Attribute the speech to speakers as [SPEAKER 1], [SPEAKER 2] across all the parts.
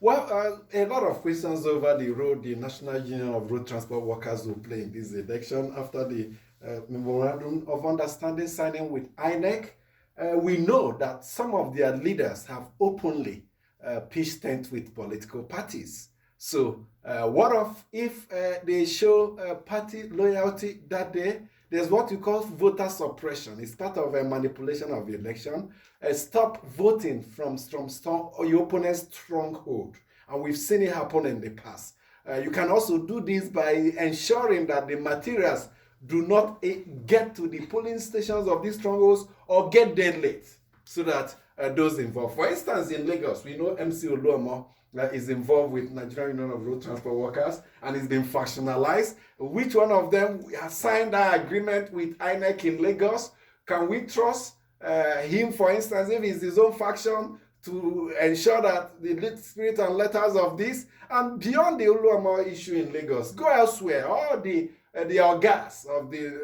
[SPEAKER 1] Well, a lot of questions over the role the National Union of Road Transport Workers will play in this election after the memorandum of understanding signing with INEC. We know that some of their leaders have openly pitched tent with political parties. So what if they show party loyalty that day? There's what you call voter suppression. It's part of a manipulation of the election. Stop voting from your opponent's stronghold. And we've seen it happen in the past. You can also do this by ensuring that the materials do not get to the polling stations of these strongholds or get there late, so that those involved. For instance, in Lagos, we know MC Oluomo is involved with Nigerian Union of Road Transport Workers and it's been factionalized. Which one of them has signed that agreement with INEC in Lagos? Can we trust him, for instance, if it's his own faction, to ensure that the spirit and letters of this, and beyond the Oluomo issue in Lagos, go elsewhere? All the organs of the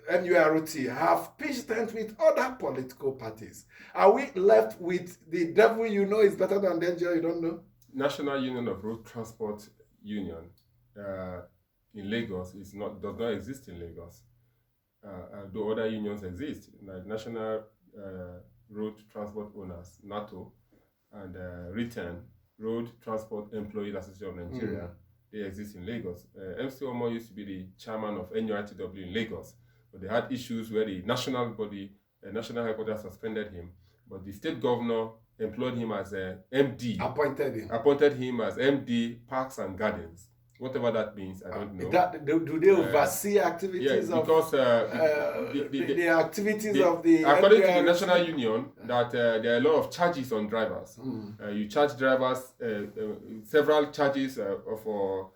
[SPEAKER 1] NURT have pitched tent with other political parties. Are we left with the devil you know is better than the angel you don't know?
[SPEAKER 2] National Union of Road Transport Union in Lagos does not exist in Lagos. Though other unions exist, like National Road Transport Owners, NATO, and RETEN, Road Transport Employees Association of Nigeria, they exist in Lagos. MC Omo used to be the chairman of NURTW in Lagos, but they had issues where the national body, national headquarters suspended him, but the state governor employed him as a MD. Appointed him as MD Parks and Gardens. Whatever that means, I don't know.
[SPEAKER 1] Do they oversee activities
[SPEAKER 2] because
[SPEAKER 1] the activities of the...
[SPEAKER 2] According to the National Union, that there are a lot of charges on drivers. You charge drivers several charges for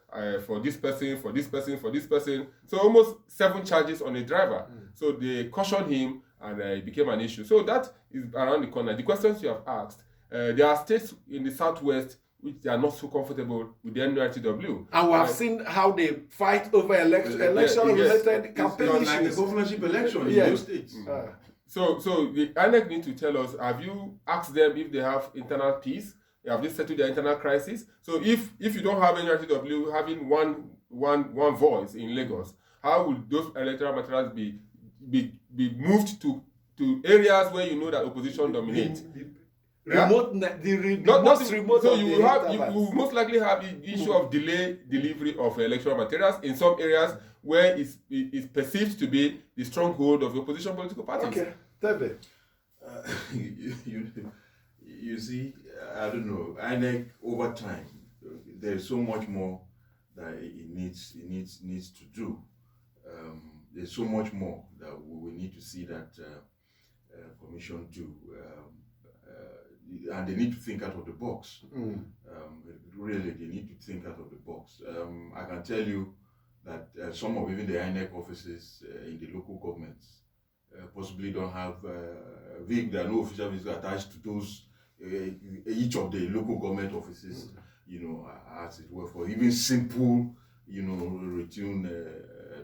[SPEAKER 2] this person, for this person, for this person. So almost 7 charges on a driver. So they cautioned him and it became an issue. So that is around the corner. The questions you have asked, there are states in the southwest which they are not so comfortable with the NURTW.
[SPEAKER 1] And we have seen how they fight over election-related campaign issues.
[SPEAKER 3] Like the governorship election in those states.
[SPEAKER 2] So the INEC need to tell us, have you asked them if they have internal peace? Have they settled their internal crisis? So if you don't have NURTW having one voice in Lagos, how will those electoral materials be moved to areas where you know that opposition dominates?
[SPEAKER 1] Remote.
[SPEAKER 2] So you will most likely have the issue of delayed delivery of electoral materials in some areas where it's perceived to be the stronghold of the opposition political parties.
[SPEAKER 1] Okay, David.
[SPEAKER 3] You see, I don't know. INEC over time, there's so much more that it needs to do. There's so much more that we need to see that commission do. And they need to think out of the box. Really, they need to think out of the box. I can tell you that some of even the INEC offices in the local governments possibly don't have there are no official vehicles attached to those each of the local government offices. As it were, for even simple, routine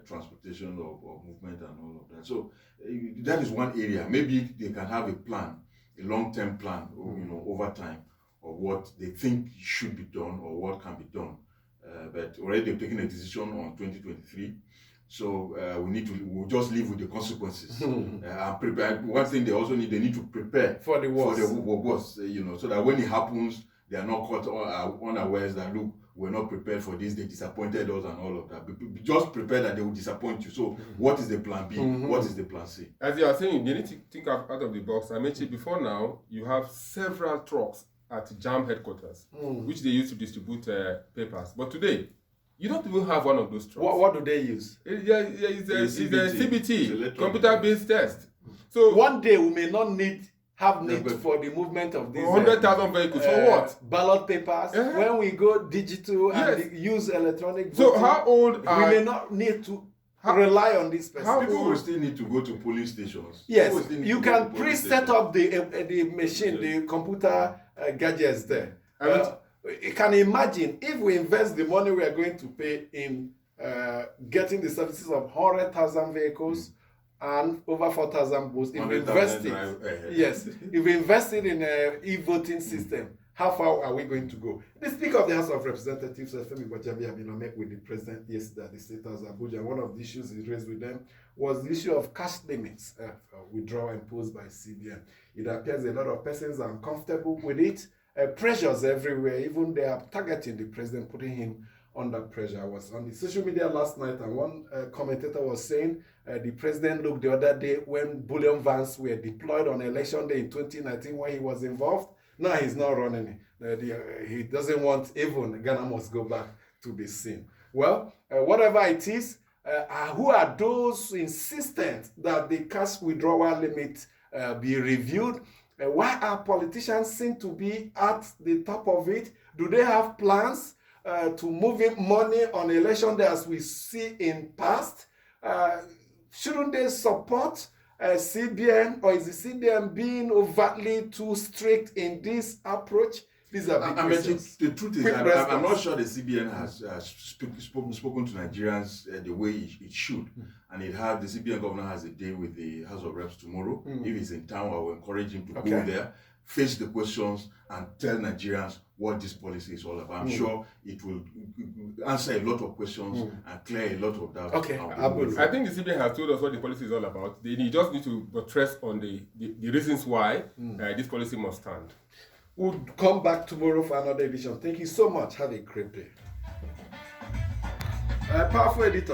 [SPEAKER 3] transportation or movement and all of that. So that is one area. Maybe they can have a plan, a long-term plan, over time, of what they think should be done or what can be done. But already they've taken a decision on 2023, so we'll just live with the consequences. Prepare. One thing they need to prepare
[SPEAKER 1] for the worst.
[SPEAKER 3] So that when it happens, they are not caught unawares that look, we're not prepared for this, they disappointed us and all of that. But just prepare that they will disappoint you. So what is the plan B? What is the plan C?
[SPEAKER 2] As you are saying, you need to think out of the box. I mentioned before now, you have several trucks at JAM headquarters, which they use to distribute papers. But today, you don't even have one of those trucks.
[SPEAKER 1] What do they use?
[SPEAKER 2] It's a CBT, computer-based test. So
[SPEAKER 1] one day we may not have need for the movement of these
[SPEAKER 2] 100,000 vehicles for what?
[SPEAKER 1] Ballot papers. When we go digital and use electronic voting,
[SPEAKER 2] so how old
[SPEAKER 1] we may not need to rely on this person.
[SPEAKER 3] People will still need to go to polling stations.
[SPEAKER 1] Yes, you can pre-set up the machine, the computer gadgets there. You can imagine if we invest the money we are going to pay in getting the services of 100,000 vehicles and over 4,000 votes. If we invested in an e-voting system, How far are we going to go? The Speaker of the House of Representatives, Femi Gbajabiamila, met with the President yesterday at the State House Abuja. One of the issues he raised with them was the issue of cash limits withdrawal imposed by CBN. It appears a lot of persons are uncomfortable with it. Pressures everywhere, even they are targeting the President, putting him under pressure. I was on the social media last night, and one commentator was saying the President looked the other day when bullion vans were deployed on election day in 2019 when he was involved. Now he's not running it. He doesn't want even Ghana must go back to the scene. Well, whatever it is, who are those insistent that the cash withdrawal limit be reviewed? Why are politicians seen to be at the top of it? Do they have plans to move in money on election day as we see in past? Shouldn't they support CBN, or is the CBN being overtly too strict in this approach? These are big questions.
[SPEAKER 3] The truth is, I'm not sure the CBN has spoken to Nigerians the way it should. And the CBN governor has a day with the House of Reps tomorrow. If he's in town, I will encourage him to go there, face the questions, and tell Nigerians what this policy is all about. I'm sure it will answer a lot of questions and clear a lot of doubts.
[SPEAKER 2] I think the CBN has told us what the policy is all about. They just need to buttress on the reasons why this policy must stand.
[SPEAKER 1] We'll come back tomorrow for another edition. Thank you so much. Have a great day. Powerful editor.